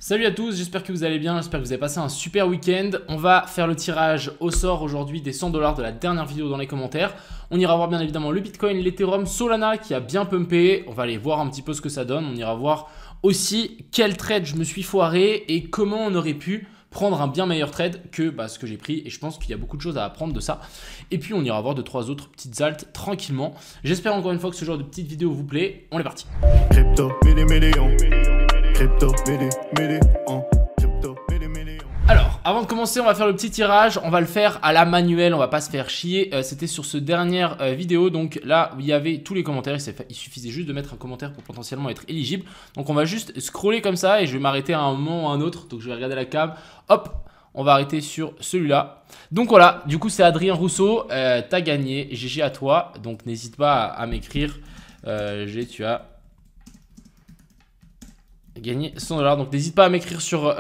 Salut à tous, j'espère que vous allez bien, j'espère que vous avez passé un super week-end. On va faire le tirage au sort aujourd'hui des 100 $ de la dernière vidéo dans les commentaires. On ira voir bien évidemment le Bitcoin, l'Ethereum, Solana qui a bien pumpé. On va aller voir un petit peu ce que ça donne. On ira voir aussi quel trade je me suis foiré et comment on aurait pu prendre un bien meilleur trade que ce que j'ai pris. Et je pense qu'il y a beaucoup de choses à apprendre de ça. Et puis on ira voir 2-3 autres petites altes tranquillement. J'espère encore une fois que ce genre de petite vidéo vous plaît. On est parti. Crypto, million. Crypto, million. Crypto, million. Alors, avant de commencer, on va faire le petit tirage. On va le faire à la manuelle, on va pas se faire chier. C'était sur ce dernière vidéo, donc là où il y avait tous les commentaires. Il suffisait juste de mettre un commentaire pour potentiellement être éligible. Donc on va juste scroller comme ça et je vais m'arrêter à un moment ou à un autre. Donc je vais regarder la cam. Hop, on va arrêter sur celui-là. Donc voilà, du coup c'est Adrien Rousseau. T'as gagné, GG à toi. Donc n'hésite pas à m'écrire. Tu as gagner 100 $. Donc n'hésite pas à m'écrire sur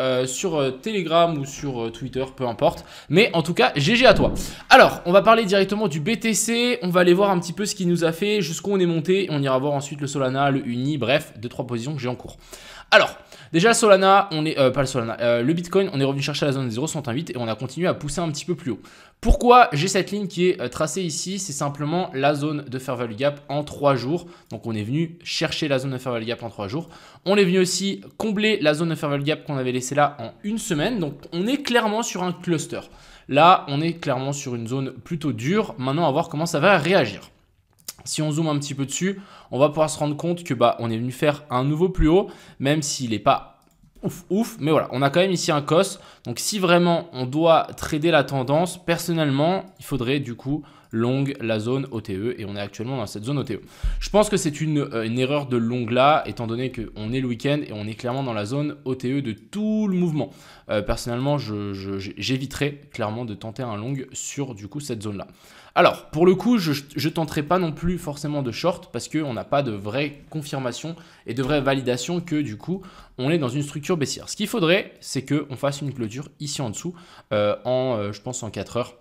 Telegram ou sur Twitter, peu importe. Mais en tout cas, GG à toi. Alors, on va parler directement du BTC. On va aller voir un petit peu ce qu'il nous a fait, jusqu'où on est monté. On ira voir ensuite le Solana, le Uni, bref, 2-3 positions que j'ai en cours. Alors, déjà le Solana, le Bitcoin, on est revenu chercher la zone des 0,68 et on a continué à pousser un petit peu plus haut. Pourquoi j'ai cette ligne qui est tracée ici? C'est simplement la zone de Fair Value Gap en 3 jours. Donc on est venu chercher la zone de Fair Value Gap en 3 jours. On est venu aussi combler la zone de Fair Value Gap qu'on avait laissée là en une semaine. Donc on est clairement sur un cluster. Là, on est clairement sur une zone plutôt dure. Maintenant, à voir comment ça va réagir. Si on zoome un petit peu dessus, on va pouvoir se rendre compte que on est venu faire un nouveau plus haut, même s'il n'est pas ouf, mais voilà, on a quand même ici un COS. Donc si vraiment on doit trader la tendance, personnellement, il faudrait du coup long la zone OTE et on est actuellement dans cette zone OTE. Je pense que c'est une erreur de long là, étant donné qu'on est le week-end et on est clairement dans la zone OTE de tout le mouvement. Personnellement, j'éviterais clairement de tenter un long sur du coup cette zone là. Alors, pour le coup, je ne tenterai pas non plus forcément de short parce qu'on n'a pas de vraie confirmation et de vraie validation que du coup, on est dans une structure baissière. Ce qu'il faudrait, c'est qu'on fasse une clôture ici en dessous je pense en 4 heures.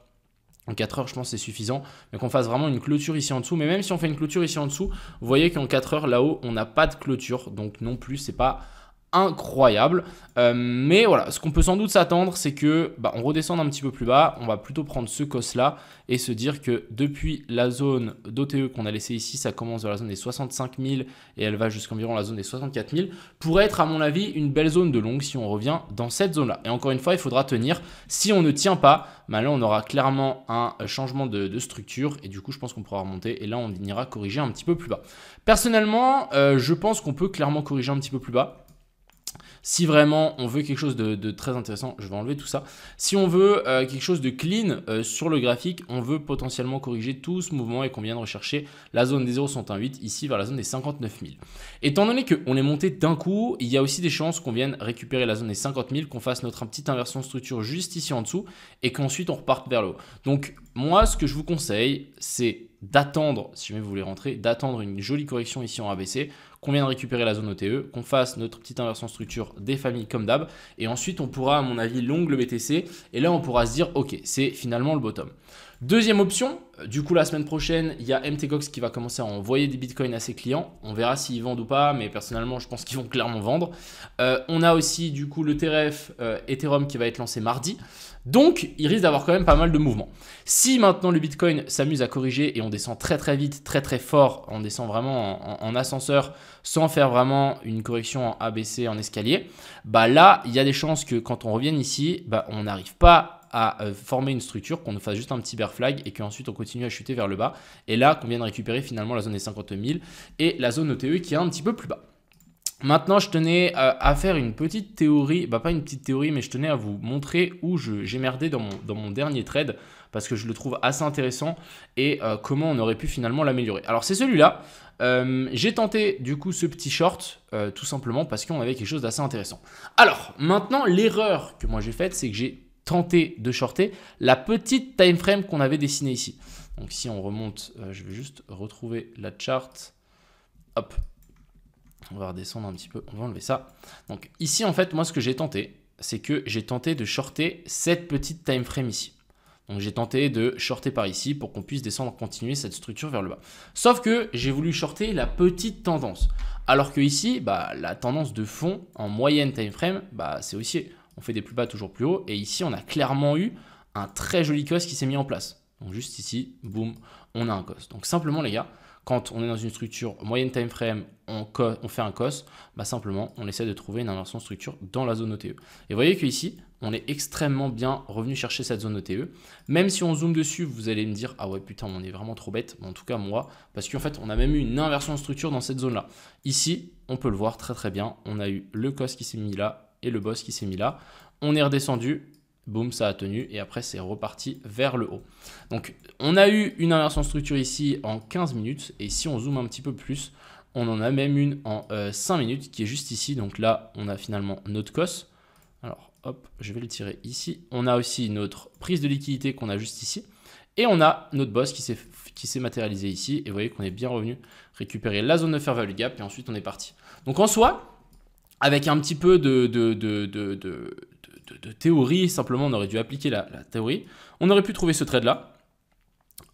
En 4 heures, je pense que c'est suffisant, mais qu'on fasse vraiment une clôture ici en dessous. Mais même si on fait une clôture ici en dessous, vous voyez qu'en 4 heures, là-haut, on n'a pas de clôture. Donc non plus, c'est pas incroyable. Mais voilà, ce qu'on peut sans doute s'attendre, c'est que on redescende un petit peu plus bas. On va plutôt prendre ce COS là et se dire que depuis la zone d'OTE qu'on a laissé ici, ça commence vers la zone des 65 000 et elle va jusqu'environ la zone des 64 000, pourrait être à mon avis une belle zone de long si on revient dans cette zone là. Et encore une fois, il faudra tenir. Si on ne tient pas, là on aura clairement un changement de structure et du coup je pense qu'on pourra remonter et là on ira corriger un petit peu plus bas. Personnellement, je pense qu'on peut clairement corriger un petit peu plus bas. Si vraiment on veut quelque chose de très intéressant, je vais enlever tout ça. Si on veut quelque chose de clean sur le graphique, on veut potentiellement corriger tout ce mouvement et qu'on vient de rechercher la zone des 0,68 ici vers la zone des 59 000. Étant donné qu'on est monté d'un coup, il y a aussi des chances qu'on vienne récupérer la zone des 50 000, qu'on fasse notre petite inversion de structure juste ici en dessous et qu'ensuite on reparte vers le haut. Donc moi, ce que je vous conseille, c'est d'attendre, si jamais vous voulez rentrer, d'attendre une jolie correction ici en ABC, qu'on vienne récupérer la zone OTE, qu'on fasse notre petite inversion structure des familles comme d'hab, et ensuite on pourra à mon avis long le BTC, et là on pourra se dire ok, c'est finalement le bottom. Deuxième option, du coup la semaine prochaine, il y a MTGOX qui va commencer à envoyer des bitcoins à ses clients. On verra s'ils vendent ou pas, mais personnellement je pense qu'ils vont clairement vendre. On a aussi du coup le TRF Ethereum qui va être lancé mardi. Donc, il risque d'avoir quand même pas mal de mouvements. Si maintenant le Bitcoin s'amuse à corriger et on descend très très vite, très très fort, on descend vraiment en ascenseur sans faire vraiment une correction en ABC, en escalier, là, il y a des chances que quand on revienne ici, on n'arrive pas à former une structure, qu'on nous fasse juste un petit bear flag et qu'ensuite on continue à chuter vers le bas. Et là, qu'on vienne récupérer finalement la zone des 50 000 et la zone OTE qui est un petit peu plus bas. Maintenant, je tenais à faire une petite théorie, pas une petite théorie, mais je tenais à vous montrer où j'ai merdé dans mon dernier trade parce que je le trouve assez intéressant et comment on aurait pu finalement l'améliorer. Alors, c'est celui-là. J'ai tenté du coup ce petit short tout simplement parce qu'on avait quelque chose d'assez intéressant. Alors, maintenant, l'erreur que moi j'ai faite, c'est que j'ai tenté de shorter la petite time frame qu'on avait dessinée ici. Donc, si on remonte, je vais juste retrouver la chart. Hop. On va redescendre un petit peu, on va enlever ça. Donc ici, en fait, moi, ce que j'ai tenté, c'est que j'ai tenté de shorter cette petite time frame ici. Donc j'ai tenté de shorter par ici pour qu'on puisse descendre, continuer cette structure vers le bas. Sauf que j'ai voulu shorter la petite tendance. Alors que ici, bah, la tendance de fond en moyenne time frame, bah, c'est haussier. On fait des plus bas toujours plus haut. Et ici, on a clairement eu un très joli cos qui s'est mis en place. Donc juste ici, boum, on a un cos. Donc simplement les gars, quand on est dans une structure moyenne time frame, on fait un cos, bah simplement on essaie de trouver une inversion de structure dans la zone OTE. Et vous voyez qu'ici, on est extrêmement bien revenu chercher cette zone OTE. Même si on zoome dessus, vous allez me dire, ah ouais putain, on est vraiment trop bête. En tout cas moi, parce qu'en fait, on a même eu une inversion de structure dans cette zone-là. Ici, on peut le voir très très bien. On a eu le cos qui s'est mis là et le boss qui s'est mis là. On est redescendu. Boum, ça a tenu et après c'est reparti vers le haut. Donc on a eu une inversion de structure ici en 15 minutes et si on zoome un petit peu plus, on en a même une en 5 minutes qui est juste ici. Donc là, on a finalement notre cos. Alors hop, je vais le tirer ici. On a aussi notre prise de liquidité qu'on a juste ici. Et on a notre boss qui s'est matérialisé ici. Et vous voyez qu'on est bien revenu récupérer la zone de fair value gap et ensuite on est parti. Donc en soi, avec un petit peu de théorie, simplement on aurait dû appliquer la théorie, on aurait pu trouver ce trade là,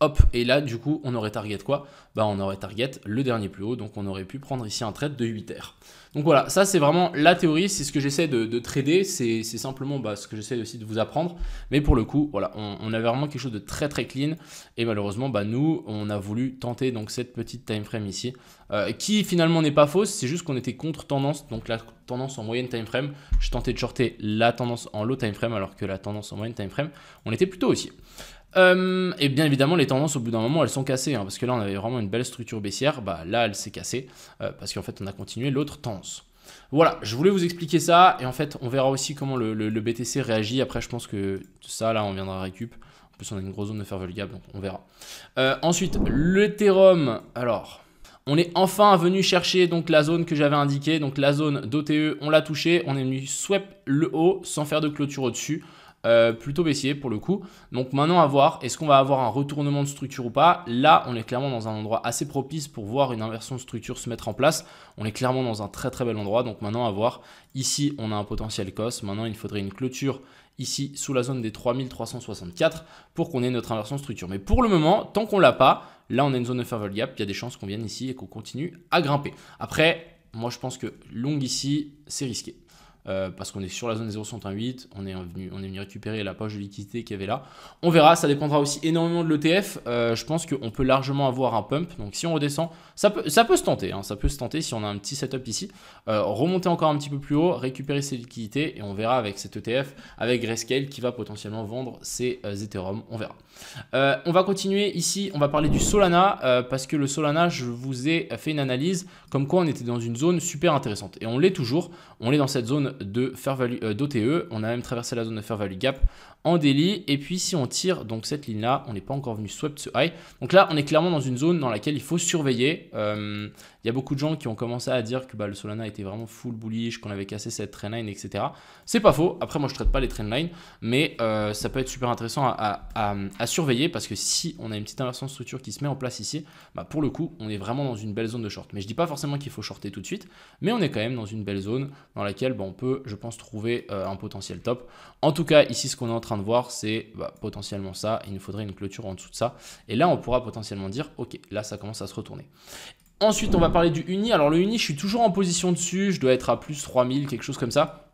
hop, et là du coup on aurait target quoi? Bah on aurait target le dernier plus haut, donc on aurait pu prendre ici un trade de 8 R. Donc voilà, ça c'est vraiment la théorie, c'est ce que j'essaie de trader, c'est simplement bah, ce que j'essaie aussi de vous apprendre, mais pour le coup, voilà, on avait vraiment quelque chose de très très clean, et malheureusement, bah, nous, on a voulu tenter donc cette petite time frame ici, qui finalement n'est pas fausse, c'est juste qu'on était contre tendance, donc la tendance en moyenne time frame, je tentais de shorter la tendance en low time frame, alors que la tendance en moyenne time frame, on était plutôt haussier. Et bien évidemment les tendances au bout d'un moment elles sont cassées hein, parce que là on avait vraiment une belle structure baissière, bah là elle s'est cassée parce qu'en fait on a continué l'autre tendance. Voilà, je voulais vous expliquer ça et en fait on verra aussi comment le BTC réagit. Après je pense que ça là on viendra récup. En plus on a une grosse zone de fair value gap donc on verra. Ensuite l'Ethereum, alors on est enfin venu chercher donc la zone que j'avais indiquée, donc la zone d'OTE on l'a touché, on est venu sweep le haut sans faire de clôture au-dessus. Plutôt baissier pour le coup. Donc maintenant à voir, est-ce qu'on va avoir un retournement de structure ou pas? Là on est clairement dans un endroit assez propice pour voir une inversion de structure se mettre en place. On est clairement dans un très très bel endroit, donc maintenant à voir. Ici on a un potentiel cos, maintenant il faudrait une clôture ici sous la zone des 3364 pour qu'on ait notre inversion de structure. Mais pour le moment, tant qu'on l'a pas, là on a une zone de fair value gap, il y a des chances qu'on vienne ici et qu'on continue à grimper. Après, moi je pense que long ici c'est risqué. Parce qu'on est sur la zone des 0,68, on est venu récupérer la poche de liquidité qu'il y avait là. On verra, ça dépendra aussi énormément de l'ETF. Je pense qu'on peut largement avoir un pump. Donc si on redescend, ça peut se tenter. Hein, ça peut se tenter si on a un petit setup ici. Remonter encore un petit peu plus haut, récupérer ses liquidités et on verra avec cet ETF, avec Grayscale qui va potentiellement vendre ses Ethereum. On verra. On va continuer ici, on va parler du Solana parce que le Solana, je vous ai fait une analyse comme quoi on était dans une zone super intéressante. Et on l'est toujours, on est dans cette zone de fair value d'OTE, on a même traversé la zone de fair value gap en daily et puis si on tire donc cette ligne là, on n'est pas encore venu swap ce high. Donc là on est clairement dans une zone dans laquelle il faut surveiller. Il y a beaucoup de gens qui ont commencé à dire que le Solana était vraiment full bullish, qu'on avait cassé cette trendline, etc. C'est pas faux. Après moi je traite pas les trendlines, mais ça peut être super intéressant à surveiller parce que si on a une petite inversion de structure qui se met en place ici, pour le coup on est vraiment dans une belle zone de short. Mais je dis pas forcément qu'il faut shorter tout de suite, mais on est quand même dans une belle zone dans laquelle on peut, je pense, trouver un potentiel top. En tout cas ici ce qu'on est en train de voir c'est potentiellement ça, il nous faudrait une clôture en dessous de ça et là on pourra potentiellement dire ok, là ça commence à se retourner. Ensuite on va parler du Uni. Alors le Uni je suis toujours en position dessus, je dois être à plus 3000, quelque chose comme ça.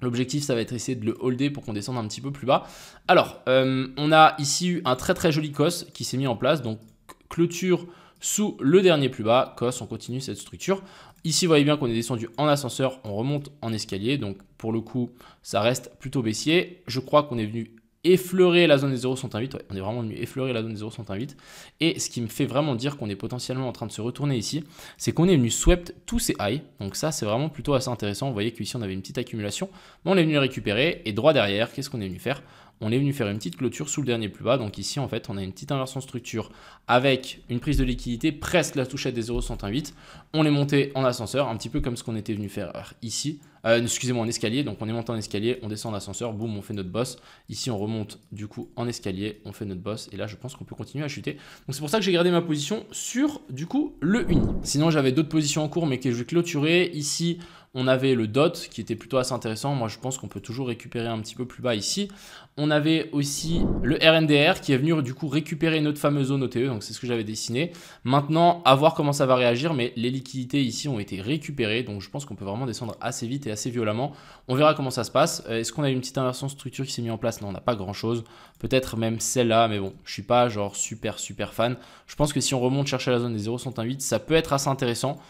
L'objectif ça va être essayer de le holder pour qu'on descende un petit peu plus bas. Alors on a ici eu un très très joli cos qui s'est mis en place, donc clôture sous le dernier plus bas, cos, on continue cette structure. Ici, vous voyez bien qu'on est descendu en ascenseur, on remonte en escalier. Donc, pour le coup, ça reste plutôt baissier. Je crois qu'on est venu effleurer la zone des 0,108. Ouais, on est vraiment venu effleurer la zone des 0,108. Et ce qui me fait vraiment dire qu'on est potentiellement en train de se retourner ici, c'est qu'on est venu swept tous ces highs. Donc ça, c'est vraiment plutôt assez intéressant. Vous voyez qu'ici, on avait une petite accumulation. Mais on est venu récupérer. Et droit derrière, qu'est-ce qu'on est venu faire? On est venu faire une petite clôture sous le dernier plus bas. Donc ici, en fait, on a une petite inversion de structure avec une prise de liquidité presque la touchette des 0,108. On est monté en ascenseur, un petit peu comme ce qu'on était venu faire ici. Excusez-moi, en escalier. Donc on est monté en escalier, on descend en ascenseur, boum, on fait notre boss. Ici, on remonte du coup en escalier, on fait notre boss. Et là, je pense qu'on peut continuer à chuter. Donc c'est pour ça que j'ai gardé ma position sur du coup le Uni. Sinon, j'avais d'autres positions en cours, mais que je vais clôturer. Ici, On avait le DOT qui était plutôt assez intéressant. Moi, je pense qu'on peut toujours récupérer un petit peu plus bas ici. On avait aussi le RNDR qui est venu du coup récupérer notre fameuse zone OTE. Donc, c'est ce que j'avais dessiné. Maintenant, à voir comment ça va réagir. Mais les liquidités ici ont été récupérées. Donc, je pense qu'on peut vraiment descendre assez vite et assez violemment. On verra comment ça se passe. Est-ce qu'on a une petite inversion de structure qui s'est mise en place? Non, on n'a pas grand-chose. Peut-être même celle-là. Mais bon, je ne suis pas genre super fan. Je pense que si on remonte chercher la zone des 0,108, ça peut être assez intéressant.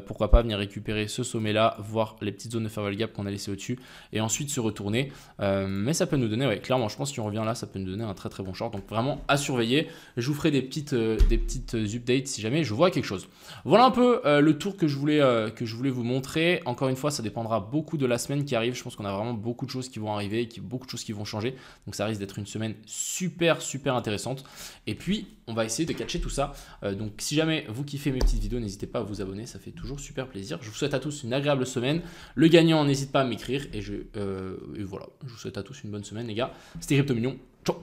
Pourquoi pas venir récupérer ce sommet-là, voir les petites zones de fair value gap qu'on a laissées au-dessus et ensuite se retourner. Mais ça peut nous donner, ouais, clairement, je pense que si on revient là, ça peut nous donner un très bon short. Donc vraiment à surveiller. Je vous ferai des petites updates si jamais je vois quelque chose. Voilà un peu le tour que je voulais vous montrer. Encore une fois, ça dépendra beaucoup de la semaine qui arrive. Je pense qu'on a vraiment beaucoup de choses qui vont arriver, beaucoup de choses qui vont changer. Donc ça risque d'être une semaine super intéressante. Et puis, on va essayer de catcher tout ça. Donc si jamais vous kiffez mes petites vidéos, n'hésitez pas à vous abonner, ça fait toujours super plaisir. Je vous souhaite à tous une agréable semaine. Le gagnant, n'hésite pas à m'écrire. Et voilà, je vous souhaite à tous une bonne semaine les gars. C'était Crypto Mignon. Ciao.